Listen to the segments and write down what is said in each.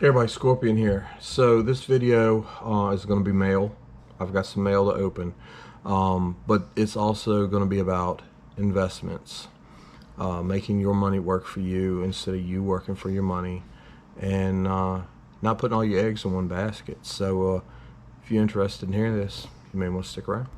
Hey everybody, Scorpion here. So this video is going to be mail. I've got some mail to open, but it's also going to be about investments, making your money work for you instead of you working for your money, and not putting all your eggs in one basket. So if you're interested in hearing this, you may want to stick around.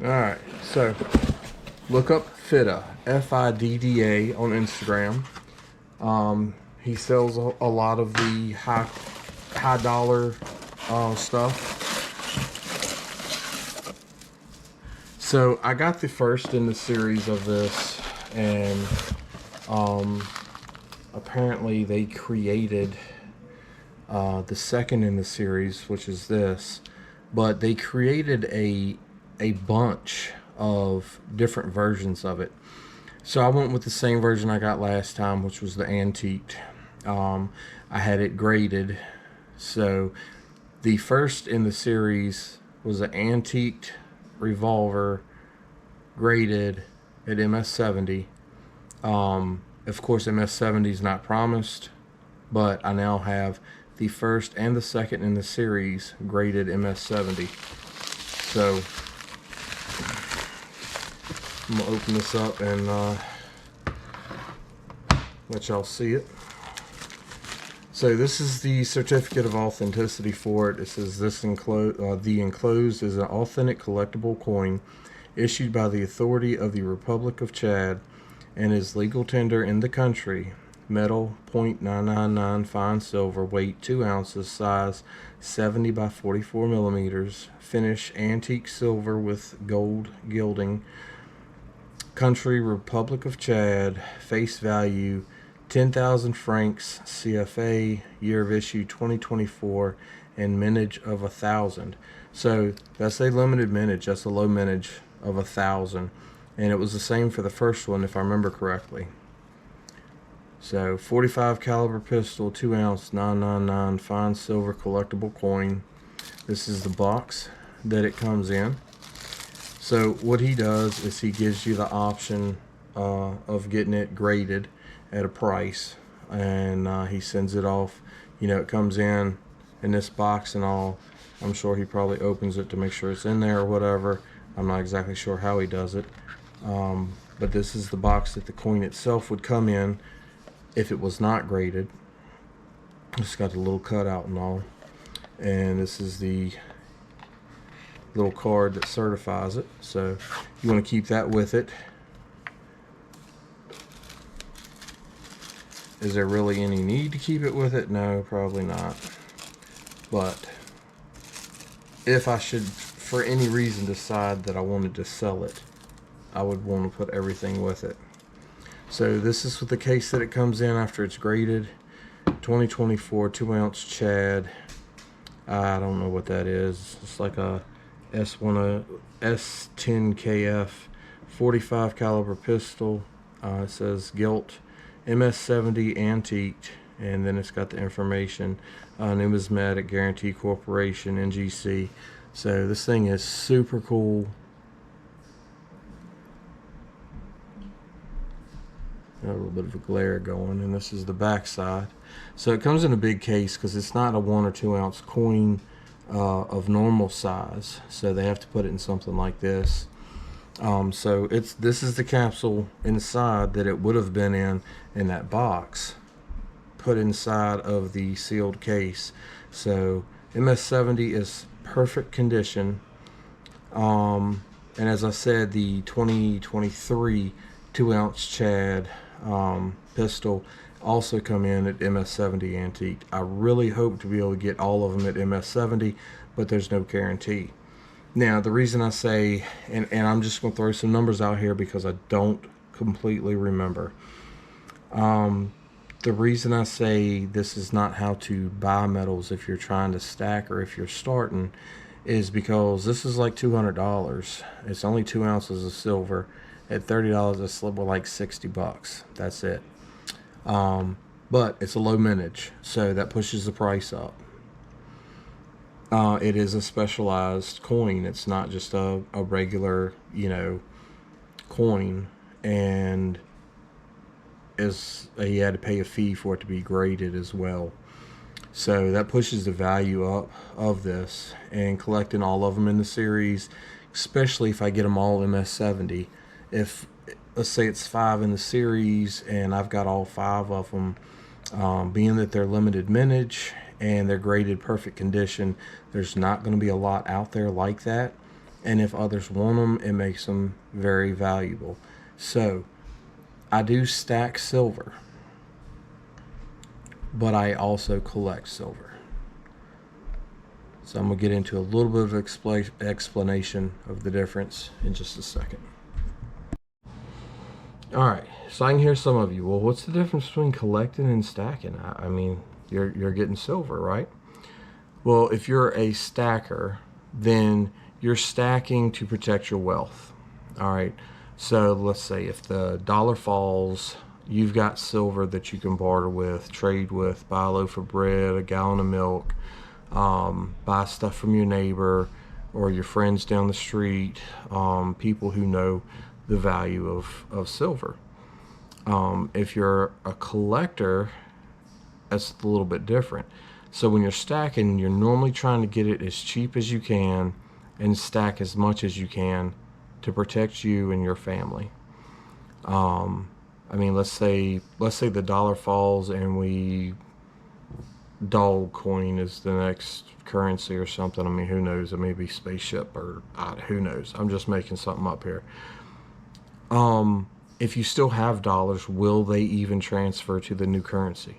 Alright, so look up Fidda, Fidda on Instagram. He sells a lot of the high dollar stuff. So I got the first in the series of this, and apparently they created the second in the series, which is this, but they created a bunch of different versions of it. So I went with the same version I got last time, which was the antiqued. I had it graded. So the first in the series was an antiqued revolver graded at MS-70. Of course, MS-70 is not promised, but I now have the first and the second in the series graded MS-70. So I'm gonna open this up and let y'all see it. So this is the certificate of authenticity for it. It says the enclosed is an authentic collectible coin issued by the authority of the Republic of Chad and is legal tender in the country. Metal, .999 fine silver, weight 2 ounces, size 70 by 44 millimeters, finish antique silver with gold gilding. Country, Republic of Chad, face value 10,000 francs CFA, year of issue 2024, and mintage of 1,000. So that's a limited mintage, that's a low mintage of 1,000, and it was the same for the first one if I remember correctly. So 45 caliber pistol, 2 ounce, 999 fine silver collectible coin. This is the box that it comes in. So what he does is he gives you the option of getting it graded at a price, and he sends it off. You know, it comes in this box and all. I'm sure he probably opens it to make sure it's in there or whatever. I'm not exactly sure how he does it, but this is the box that the coin itself would come in if it was not graded. It's got a little cutout and all, and this is the little card that certifies it. So you want to keep that with it. Is there really any need to keep it with it? No, probably not. But if I should for any reason decide that I wanted to sell it, I would want to put everything with it. So this is with the case that it comes in after it's graded. 2024 2 ounce Chad. I don't know what that is. It's like a S10KF 45 caliber pistol. It says gilt, MS-70 antiqued, and then it's got the information, numismatic guarantee corporation, NGC. So this thing is super cool. Got a little bit of a glare going, and this is the back side. So it comes in a big case because it's not a 1 or 2 ounce coin of normal size, so they have to put it in something like this. So this is the capsule inside that it would have been in that box, put inside of the sealed case. So MS-70 is perfect condition, and as I said, the 2023 2 ounce Chad pistol also come in at MS-70 antique. I really hope to be able to get all of them at MS-70, but there's no guarantee. Now the reason I say, and I'm just going to throw some numbers out here because I don't completely remember. The reason I say this is not how to buy metals if you're trying to stack or if you're starting is because this is like $200. It's only 2 ounces of silver. At $30, a slip was like $60. That's it. But it's a low mintage, so that pushes the price up. It is a specialized coin. It's not just a regular, coin. And he had to pay a fee for it to be graded as well. So that pushes the value up of this, and collecting all of them in the series, especially if I get them all MS70. If, let's say it's 5 in the series and I've got all 5 of them, being that they're limited mintage and they're graded perfect condition, there's not going to be a lot out there like that. And if others want them, it makes them very valuable. So I do stack silver, but I also collect silver. So I'm going to get into a little bit of explanation of the difference in just a second. All right, so I can hear some of you, well, what's the difference between collecting and stacking? I mean, you're getting silver, right? Well, if you're a stacker, then you're stacking to protect your wealth. All right, so let's say if the dollar falls, you've got silver that you can barter with, trade with, buy a loaf of bread, a gallon of milk, buy stuff from your neighbor or your friends down the street, people who know the value of silver. If you're a collector, that's a little bit different. So when you're stacking, you're normally trying to get it as cheap as you can and stack as much as you can to protect you and your family. I mean, let's say the dollar falls and dog coin is the next currency or something. I mean, who knows? It may be spaceship or who knows? I'm just making something up here. If you still have dollars, will they even transfer to the new currency?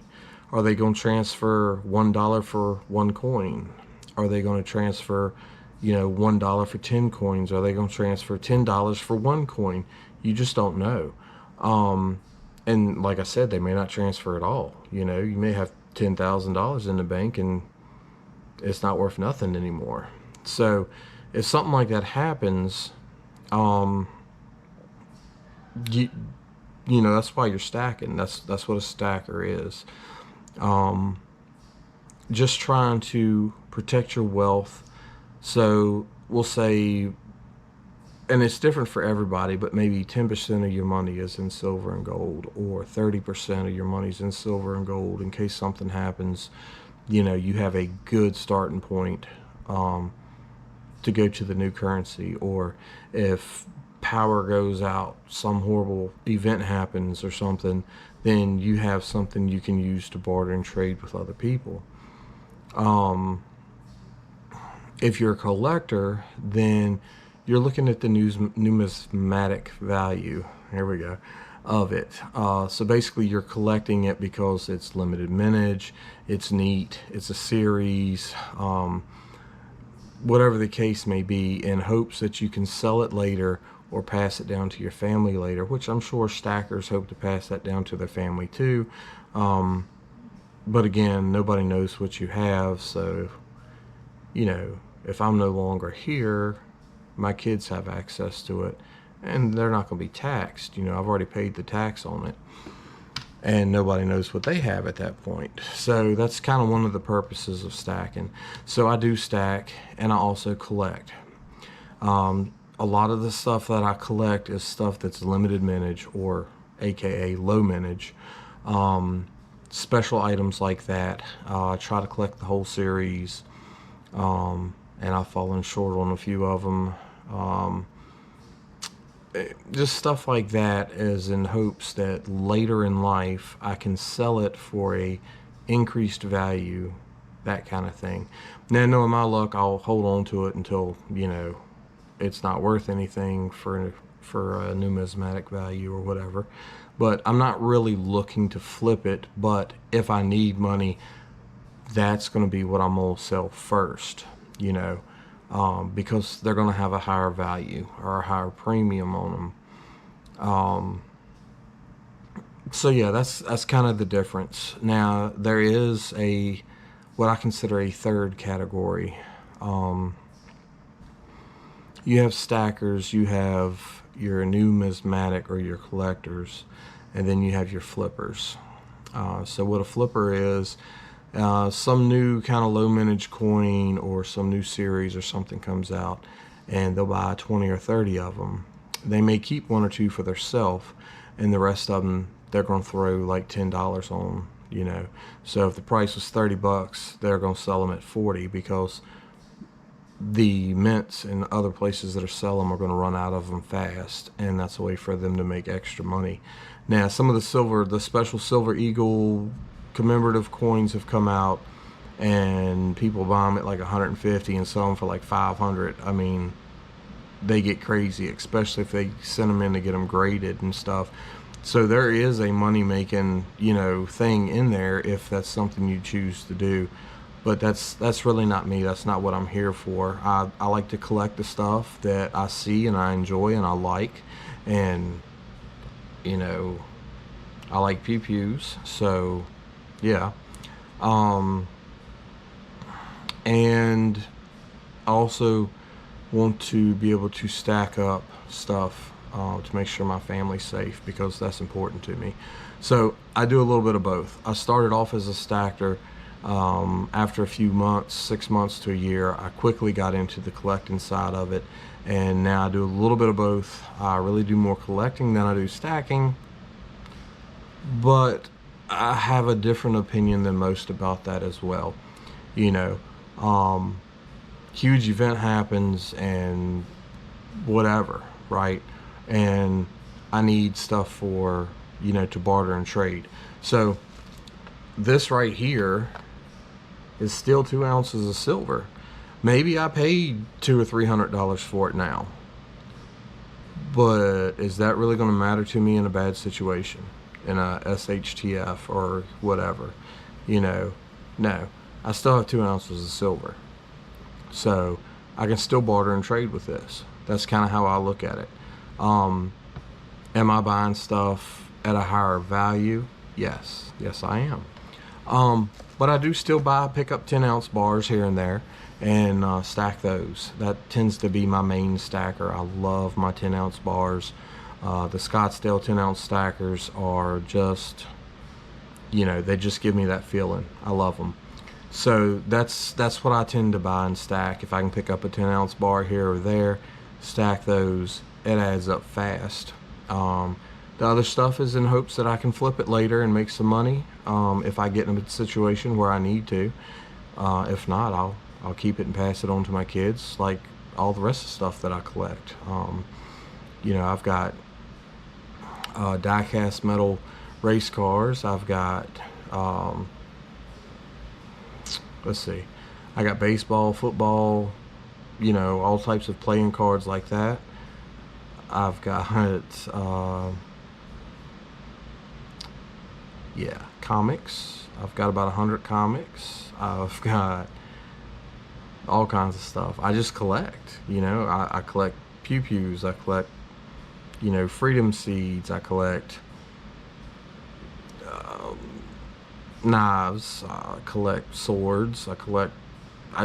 Are they going to transfer $1 for one coin? Are they going to transfer, $1 for 10 coins? Are they going to transfer $10 for one coin? You just don't know. And like I said, they may not transfer at all. You may have $10,000 in the bank and it's not worth nothing anymore. So if something like that happens, that's why you're stacking. That's what a stacker is. Just trying to protect your wealth. So we'll say, and it's different for everybody, but maybe 10% of your money is in silver and gold, or 30% of your money's in silver and gold in case something happens. You have a good starting point to go to the new currency, or if power goes out, some horrible event happens or something, then you have something you can use to barter and trade with other people. If you're a collector, then you're looking at the numismatic value, here we go, of it. So basically you're collecting it because it's limited mintage, it's neat, it's a series, whatever the case may be, in hopes that you can sell it later or pass it down to your family later, which I'm sure stackers hope to pass that down to their family too. But again, nobody knows what you have, so if I'm no longer here, my kids have access to it and they're not going to be taxed. I've already paid the tax on it and nobody knows what they have at that point. So that's kind of one of the purposes of stacking. So I do stack and I also collect. A lot of the stuff that I collect is stuff that's limited mintage, or aka low mintage. Special items like that. I try to collect the whole series, and I've fallen short on a few of them. Just stuff like that, is in hopes that later in life I can sell it for a increased value, that kind of thing. Now, knowing my luck, I'll hold on to it until it's not worth anything for a numismatic value or whatever. But I'm not really looking to flip it. But if I need money, that's going to be what I'm going to sell first, because they're going to have a higher value or a higher premium on them. So yeah, that's kind of the difference. Now there is a what I consider a third category. Um, you have stackers, you have your numismatic or your collectors, and then you have your flippers. So what a flipper is, some new kind of low mintage coin or some new series or something comes out, and they'll buy 20 or 30 of them. They may keep one or two for themselves, and the rest of them they're going to throw like $10 on. So if the price was $30, they're going to sell them at 40 because the mints and other places that are selling them are going to run out of them fast, and that's a way for them to make extra money. Now, some of the special Silver Eagle commemorative coins have come out, and people buy them at like 150 and sell them for like 500. I mean, they get crazy, especially if they send them in to get them graded and stuff. So there is a money-making, thing in there if that's something you choose to do. But that's really not me. That's not what I'm here for. I like to collect the stuff that I see and I enjoy and I like. And, I like pew-pews. So, yeah. And I also want to be able to stack up stuff to make sure my family's safe, because that's important to me. So I do a little bit of both. I started off as a stacker. After a few months, 6 months to a year, I quickly got into the collecting side of it, and now I do a little bit of both. I really do more collecting than I do stacking, but I have a different opinion than most about that as well. Huge event happens and whatever, right? And I need stuff for, to barter and trade. So this right here is still 2 ounces of silver. Maybe I paid $200 or $300 for it now, but is that really going to matter to me in a bad situation, in a SHTF or whatever? No. I still have 2 ounces of silver, so I can still barter and trade with this. That's kind of how I look at it. Am I buying stuff at a higher value? Yes I am. But I do still pick up 10-ounce bars here and there and stack those. That tends to be my main stacker. I love my 10-ounce bars. The Scottsdale 10-ounce stackers are just, they just give me that feeling. I love them. So that's what I tend to buy and stack. If I can pick up a 10-ounce bar here or there, stack those, it adds up fast. The other stuff is in hopes that I can flip it later and make some money if I get in a situation where I need to. If not, I'll keep it and pass it on to my kids, like all the rest of the stuff that I collect. I've got die-cast metal race cars. I've got, let's see, I got baseball, football, all types of playing cards like that. I've got comics. I've got about 100 comics. I've got all kinds of stuff. I just collect. I collect pew-pews. I collect, freedom seeds. I collect knives. I collect swords. I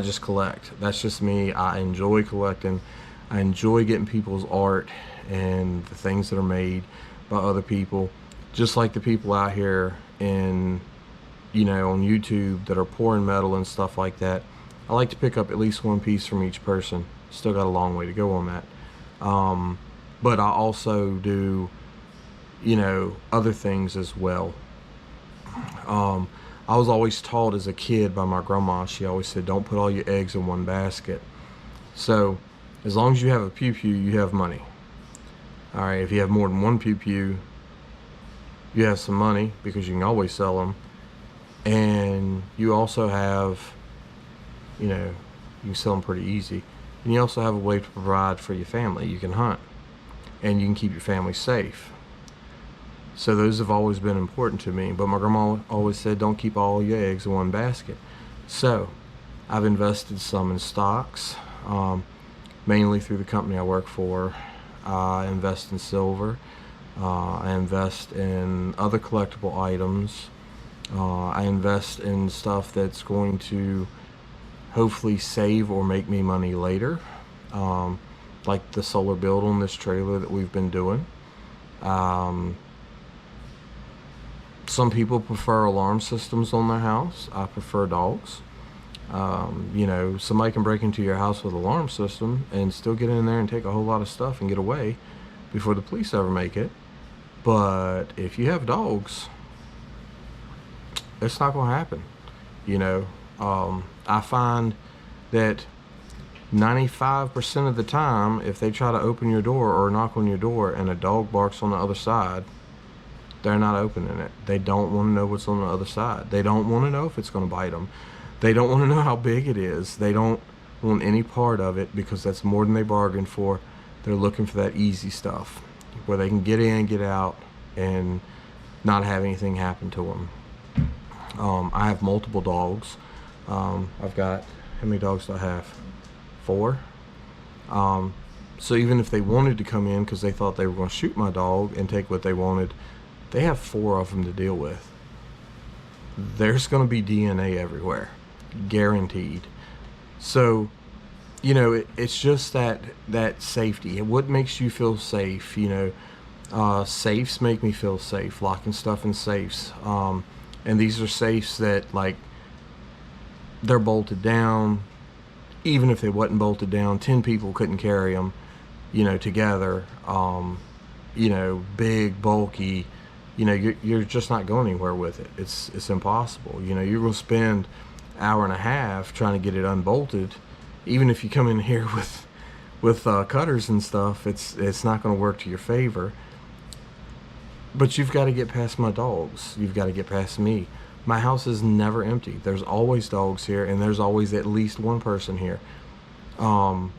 just collect. That's just me. I enjoy collecting. I enjoy getting people's art and the things that are made by other people, just like the people out here on YouTube that are pouring metal and stuff like that. I like to pick up at least one piece from each person. Still got a long way to go on that. But I also do, other things as well. I was always taught as a kid by my grandma. She always said, don't put all your eggs in one basket. So as long as you have a pew-pew, you have money. All right, if you have more than one pew-pew, you have some money because you can always sell them. And you also have, you can sell them pretty easy. And you also have a way to provide for your family. You can hunt and you can keep your family safe. So those have always been important to me. But my grandma always said, don't keep all your eggs in one basket. So I've invested some in stocks, mainly through the company I work for. I invest in silver. I invest in other collectible items. I invest in stuff that's going to hopefully save or make me money later, like the solar build on this trailer that we've been doing. Some people prefer alarm systems on their house. I prefer dogs. You know, somebody can break into your house with an alarm system and still get in there and take a whole lot of stuff and get away before the police ever make it. But if you have dogs, it's not going to happen. You know, I find that 95% of the time, if they try to open your door or knock on your door and a dog barks on the other side, they're not opening it. They don't want to know what's on the other side. They don't want to know if it's going to bite them. They don't want to know how big it is. They don't want any part of it because that's more than they bargained for. They're looking for that easy stuff where they can get in, get out, and not have anything happen to them. I have multiple dogs. I've got, how many dogs do I have? 4. So even if they wanted to come in because they thought they were going to shoot my dog and take what they wanted, they have 4 of them to deal with. There's going to be DNA everywhere, guaranteed. So, you know, it's just that safety. What makes you feel safe? You know, safes make me feel safe. Locking stuff in safes, and these are safes that, like, they're bolted down. Even if they wasn't bolted down, 10 people couldn't carry them, you know, together. You know, big, bulky. You know, you're just not going anywhere with it. It's impossible. You know, you're going to spend an hour and a half trying to get it unbolted. Even if you come in here with cutters and stuff, it's not going to work to your favor. But you've got to get past my dogs. You've got to get past me. My house is never empty. There's always dogs here, and there's always at least one person here. So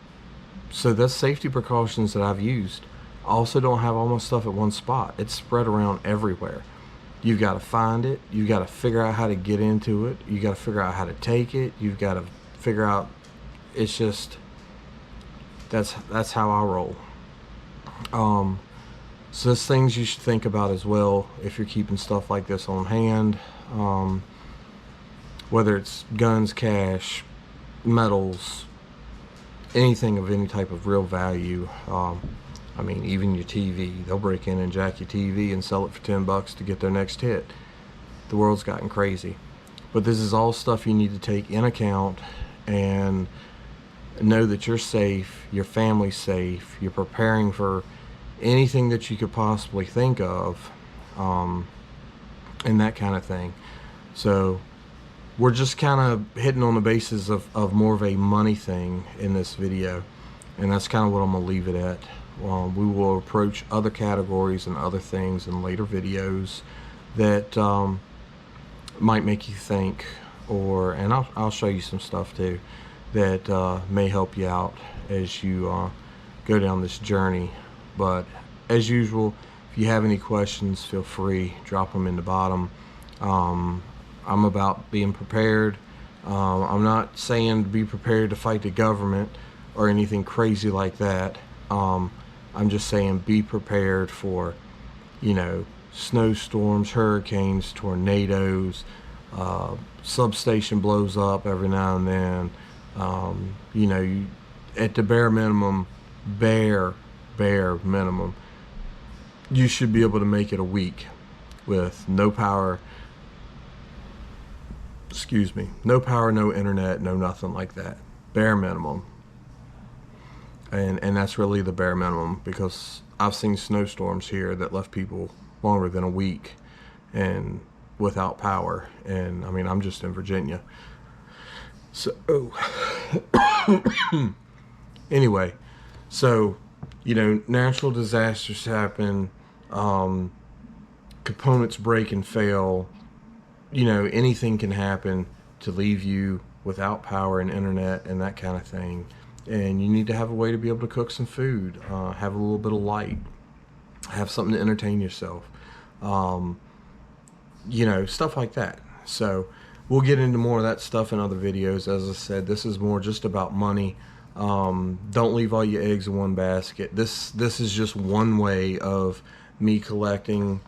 that's safety precautions that I've used. I also don't have all my stuff at one spot. It's spread around everywhere. You've got to find it. You've got to figure out how to get into it. You've got to figure out how to take it. You've got to figure out, it's just, that's how I roll. So there's things you should think about as well if you're keeping stuff like this on hand. Whether it's guns, cash, metals, anything of any type of real value. I mean, even your TV. They'll break in and jack your TV and sell it for $10 to get their next hit. The world's gotten crazy. But this is all stuff you need to take in account and know that you're safe, your family's safe, you're preparing for anything that you could possibly think of, and that kind of thing. So we're just kind of hitting on the basis of more of a money thing in this video, and that's kind of what I'm going to leave it at. We will approach other categories and other things in later videos that might make you think, and I'll show you some stuff too that may help you out as you go down this journey. But as usual, if you have any questions, feel free, drop them in the bottom. I'm about being prepared. I'm not saying to be prepared to fight the government or anything crazy like that. I'm just saying be prepared for, you know, snowstorms, hurricanes, tornadoes, substation blows up every now and then. You know, at the bare minimum, bare minimum, you should be able to make it a week with no power. Excuse me, no power, no internet, no nothing like that. Bare minimum. And that's really the bare minimum, because I've seen snowstorms here that left people longer than a week and without power. And I mean, I'm just in Virginia. So anyway, so, you know, natural disasters happen, components break and fail, you know, anything can happen to leave you without power and internet and that kind of thing. And you need to have a way to be able to cook some food, have a little bit of light, have something to entertain yourself, you know, stuff like that. So we'll get into more of that stuff in other videos. As I said, this is more just about money. Don't leave all your eggs in one basket. This is just one way of me collecting,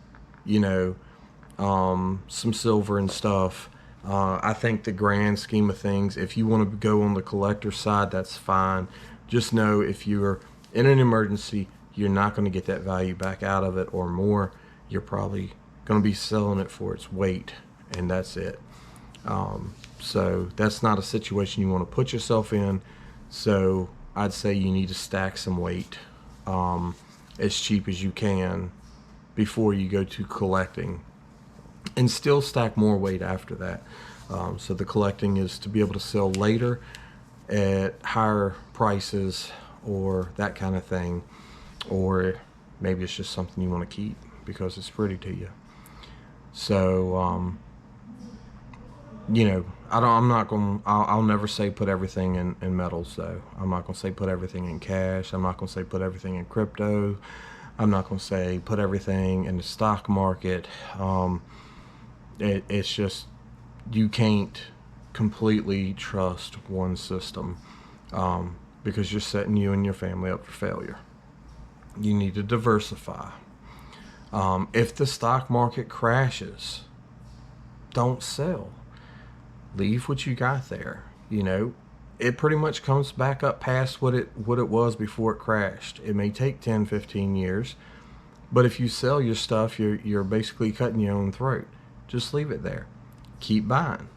you know, some silver and stuff. I think the grand scheme of things, if you want to go on the collector side, that's fine. Just know if you're in an emergency, you're not going to get that value back out of it or more. You're probably going to be selling it for its weight, and that's it. So that's not a situation you want to put yourself in. So I'd say you need to stack some weight as cheap as you can before you go to collecting, and still stack more weight after that. So the collecting is to be able to sell later at higher prices or that kind of thing, or maybe it's just something you want to keep because it's pretty to you. So you know, I'm not going. I'll never say put everything in metals though. I'm not going to say put everything in cash. I'm not going to say put everything in crypto. I'm not going to say put everything in the stock market. It's just you can't completely trust one system because you're setting you and your family up for failure. You need to diversify. If the stock market crashes, don't sell. Leave what you got there. You know, it pretty much comes back up past what it was before it crashed. It may take 10, 15 years, but if you sell your stuff, you're basically cutting your own throat. Just leave it there. Keep buying.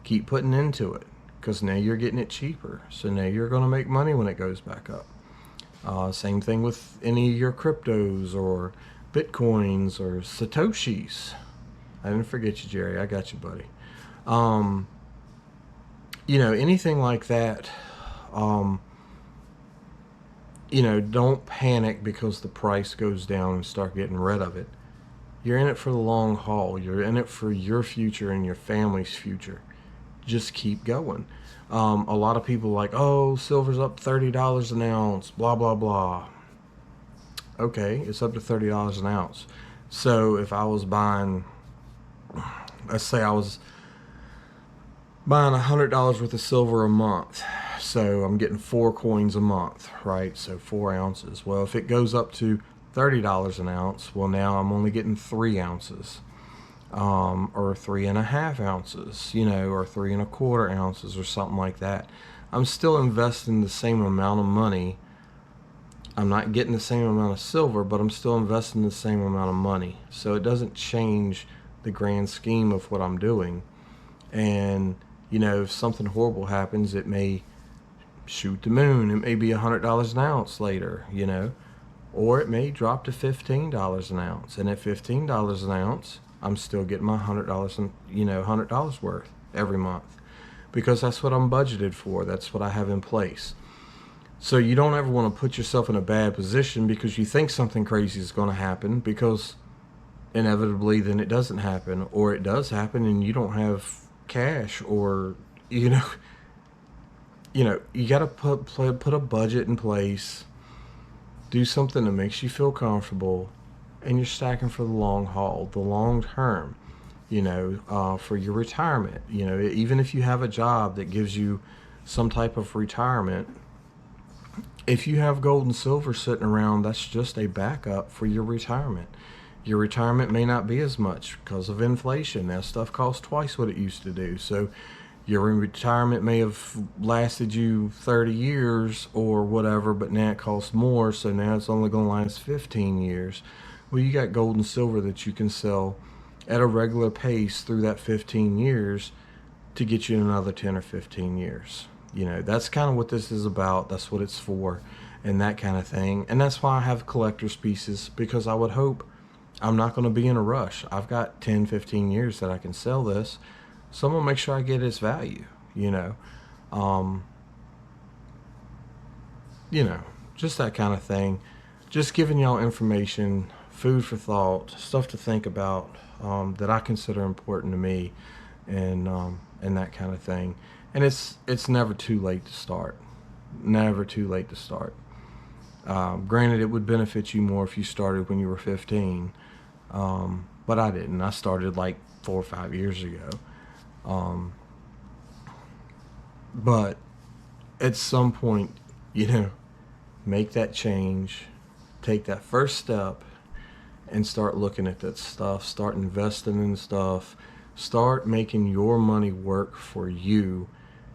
Keep putting into it, because now you're getting it cheaper. So now you're going to make money when it goes back up. Same thing with any of your cryptos or Bitcoins or Satoshis. I didn't forget you, Jerry. I got you, buddy. You know, anything like that, you know, don't panic because the price goes down and start getting rid of it. You're in it for the long haul. You're in it for your future and your family's future. Just keep going. A lot of people are like, oh, silver's up $30 an ounce, blah, blah, blah. Okay, it's up to $30 an ounce. So if I was buying, let's say I was buying $100 worth of silver a month, so I'm getting 4 coins a month, right? So 4 ounces. Well, if it goes up to $30 an ounce, well, now I'm only getting 3 ounces, or 3.5 ounces, you know, or 3.25 ounces, or something like that. I'm still investing the same amount of money. I'm not getting the same amount of silver, but I'm still investing the same amount of money. So it doesn't change the grand scheme of what I'm doing. And you know, if something horrible happens, it may shoot the moon. It may be $100 an ounce later, you know, or it may drop to $15 an ounce. And at $15 an ounce, I'm still getting my $100 and $100 worth every month, because that's what I'm budgeted for. That's what I have in place. So you don't ever want to put yourself in a bad position because you think something crazy is going to happen, because inevitably then it doesn't happen, or it does happen and you don't have cash, or you know you got to put a budget in place, do something that makes you feel comfortable, and you're stacking for the long haul, the long term, you know, for your retirement. You know, even if you have a job that gives you some type of retirement, if you have gold and silver sitting around, that's just a backup for your retirement. Your retirement may not be as much because of inflation. Now stuff costs twice what it used to do. So your retirement may have lasted you 30 years or whatever, but now it costs more. So now it's only going to last 15 years. Well, you got gold and silver that you can sell at a regular pace through that 15 years to get you another 10 or 15 years. You know, that's kind of what this is about. That's what it's for, and that kind of thing. And that's why I have collector's pieces, because I would hope I'm not going to be in a rush. I've got 10, 15 years that I can sell this. So I'm going to make sure I get its value, you know. Just that kind of thing. Just giving y'all information, food for thought, stuff to think about, that I consider important to me, and that kind of thing. And it's never too late to start. Never too late to start. Granted, it would benefit you more if you started when you were 15. But I didn't. I started like 4 or 5 years ago. But at some point, you know, make that change, take that first step, and start looking at that stuff. Start investing in stuff. Start making your money work for you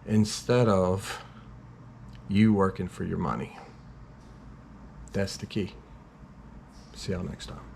instead of you working for your money. That's the key. See y'all next time.